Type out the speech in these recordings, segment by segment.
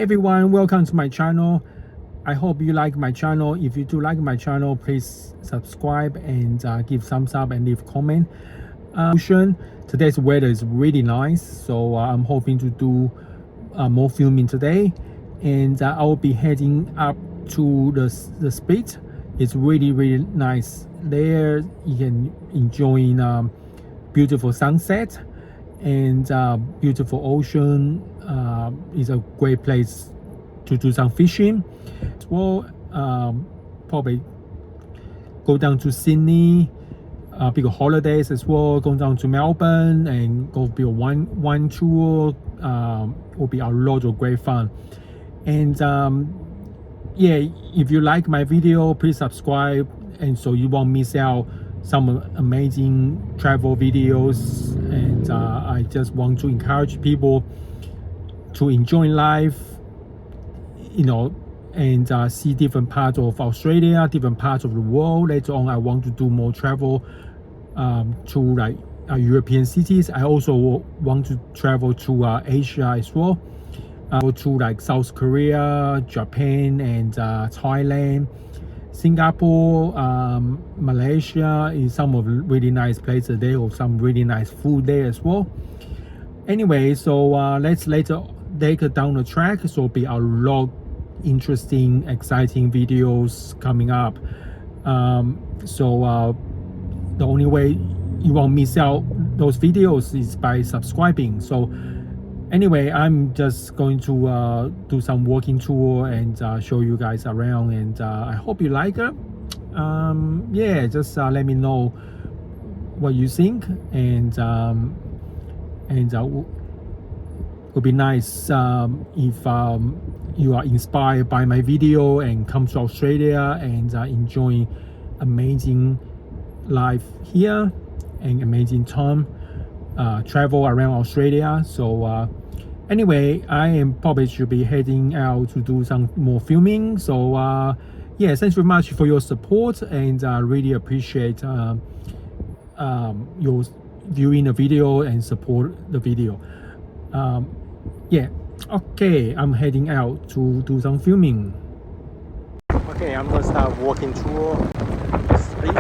everyone, welcome to my channel. I hope you like my channel. If you do like my channel, please subscribe and give thumbs up and leave a comment. Today's weather is really nice, so I'm hoping to do more filming today, and I will be heading up to the spit. It's really nice there. You can enjoy beautiful sunset and beautiful ocean. It's a great place to do some fishing as well. Probably go down to Sydney, big holidays as well. Go down to Melbourne and go be a wine tour. Will be a lot of great fun. And yeah, if you like my video, please subscribe, and so you won't miss out some amazing travel videos. And I just want to encourage people to enjoy life, and see different parts of Australia, different parts of the world. Later on, I want to do more travel to like European cities. I also want to travel to Asia as well. Go to like South Korea, Japan, and Thailand, Singapore, Malaysia is some of the really nice places there, or some really nice food there as well. Anyway, so let's later take it down the track. So be a lot interesting, exciting videos coming up. So the only way you won't miss out those videos is by subscribing. So anyway, I'm just going to do some walking tour and show you guys around, and I hope you like it. Yeah, just let me know what you think, and it would be nice if you are inspired by my video and come to Australia and enjoy amazing life here and amazing time travel around Australia. So anyway, I am probably should be heading out to do some more filming. So yeah, thanks very much for your support, and I really appreciate your viewing the video and support the video. Yeah, okay, I'm heading out to do some filming. Okay, I'm gonna start walking tour the streets.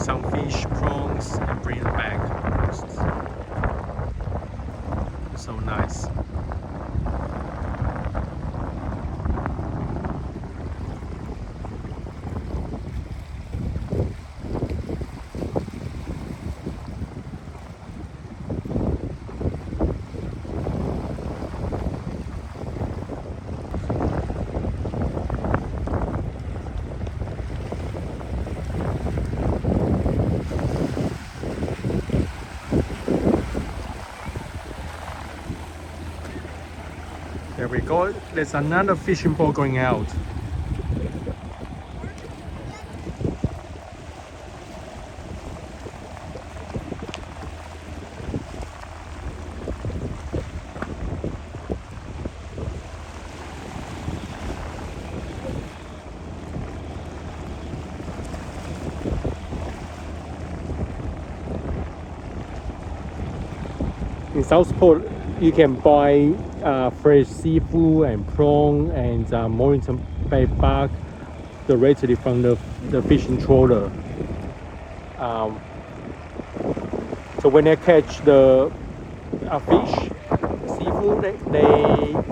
some fish, prawns, and bring it back. So nice. There we go. There's another fishing boat going out. In Southport, you can buy fresh seafood and prawn and Mornington Bay bark directly from the fishing trawler. So when they catch the fish, seafood, they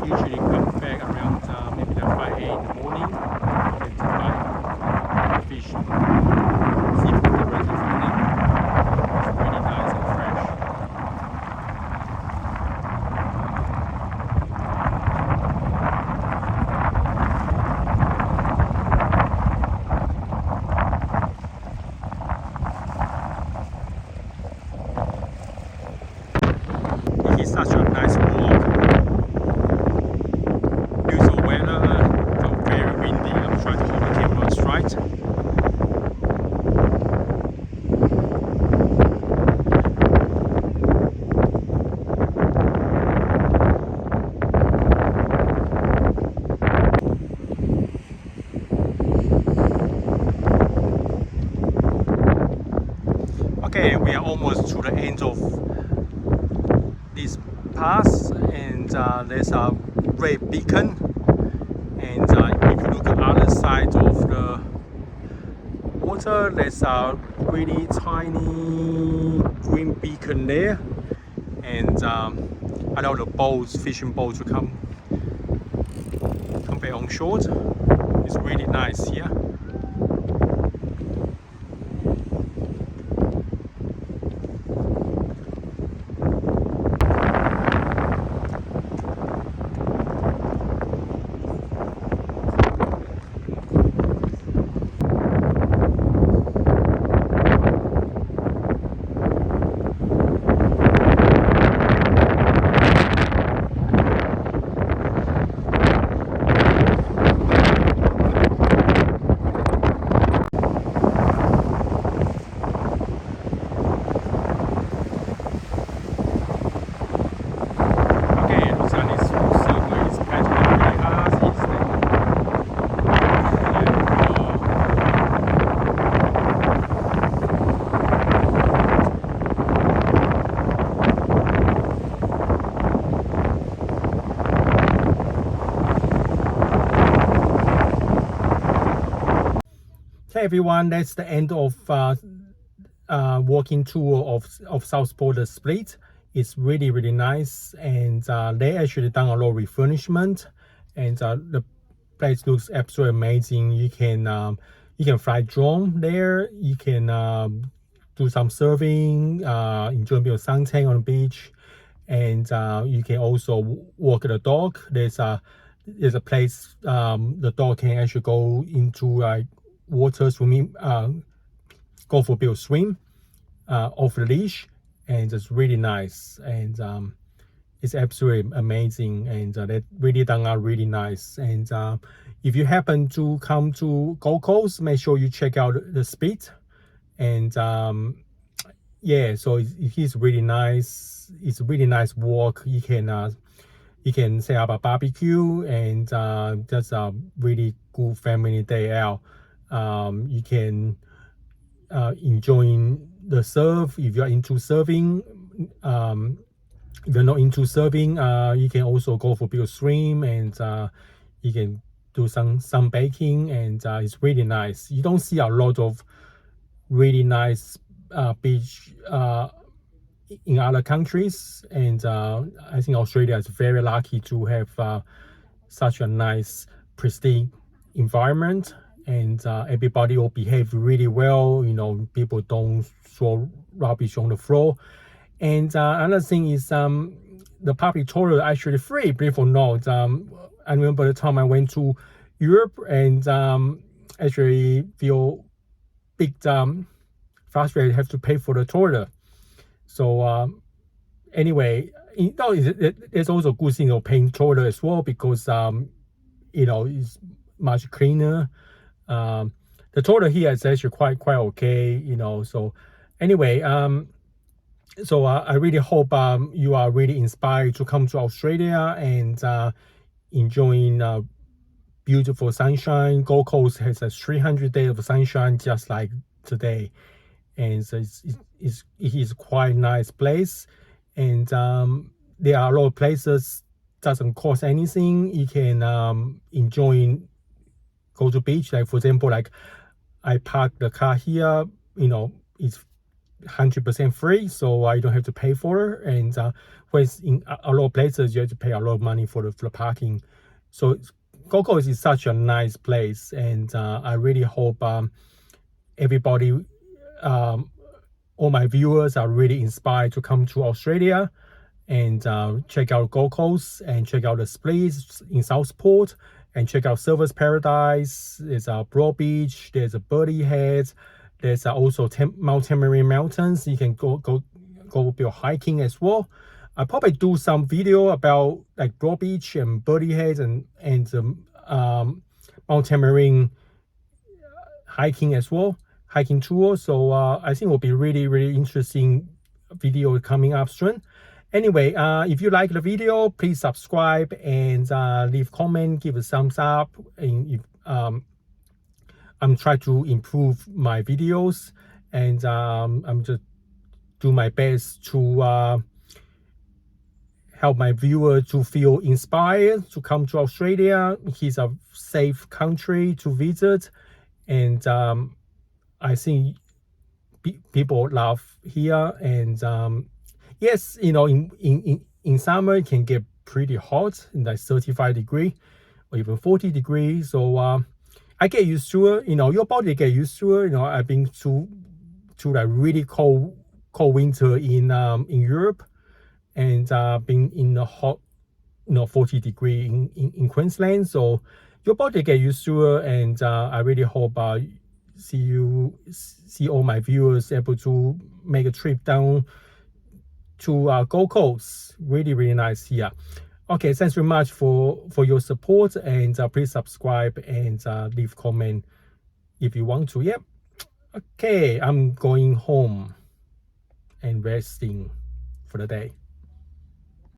usually come back around maybe 5 a.m. in the morning and to buy the fish seafood directly from them. It's really nice and fresh. It's such a nice walk. Beautiful weather, so very windy. I'm trying to hold the camera straight. Okay, we are almost to the end of this pass, and there's a red beacon, and if you look at the other side of the water, there's a really tiny green beacon there, and I know the boats, fishing boats will come back on shore. It's really nice here. Hey everyone, that's the end of walking tour of Southport Split. It's really nice, and they actually done a lot of refurbishment, and the place looks absolutely amazing. You can fly drone there. You can do some surfing, enjoy a bit of suntan on the beach, and you can also walk the dog. There's a place the dog can actually go into water swimming, go for a bit of swim off the leash, and it's really nice, and it's absolutely amazing, and they really done out really nice. And if you happen to come to Gold Coast, make sure you check out the Spit, and yeah, so it's really nice. It's a really nice walk. You can set up a barbecue, and just a really good family day out. You can enjoy the surf if you're into surfing. If you're not into surfing, you can also go for a bit of swim, and you can do some sunbaking, and it's really nice. You don't see a lot of really nice beach in other countries, and I think Australia is very lucky to have such a nice, pristine environment, and everybody will behave really well. People don't throw rubbish on the floor. And another thing is the public toilet actually free, believe it or not. I remember the time I went to Europe and actually feel big frustrated, have to pay for the toilet. So anyway, it's also a good thing of paying toilet as well, because it's much cleaner. The toilet here is actually quite okay. So anyway, so I really hope you are really inspired to come to Australia and enjoying beautiful sunshine. Gold Coast has a 300 days of sunshine just like today, and so it is quite a nice place. And there are a lot of places doesn't cost anything. You can go to beach. Like for example, like I park the car here. It's 100% free, so I don't have to pay for it. And whereas in a lot of places you have to pay a lot of money for the parking. So Gold Coast is such a nice place, and I really hope everybody, all my viewers, are really inspired to come to Australia and check out Gold Coast and check out the Splits in Southport and check out Surfers Paradise. There's a Broad Beach. There's a Birdie Head. There's also Mount Tamarind Mountains. You can go a bit of hiking as well. I'll probably do some video about like Broad Beach and Birdie Head and Mount Tamarind hiking as well, hiking tour. So I think it will be really interesting video coming up soon. Anyway, if you like the video, please subscribe and leave comment, give a thumbs up. And if I'm trying to improve my videos, and I'm just do my best to help my viewer to feel inspired to come to Australia. It's a safe country to visit, and I think people love here. And yes, in summer it can get pretty hot, like 35 degrees or even 40 degrees. So I get used to it. Your body get used to it. I've been to like really cold winter in Europe, and been in the hot 40 degree in Queensland. So your body get used to it, and I really hope see all my viewers able to make a trip down to Gold Coast. Really nice here. Okay, thanks very much for your support, and please subscribe and leave comment if you want to. Yep. Okay, I'm going home and resting for the day.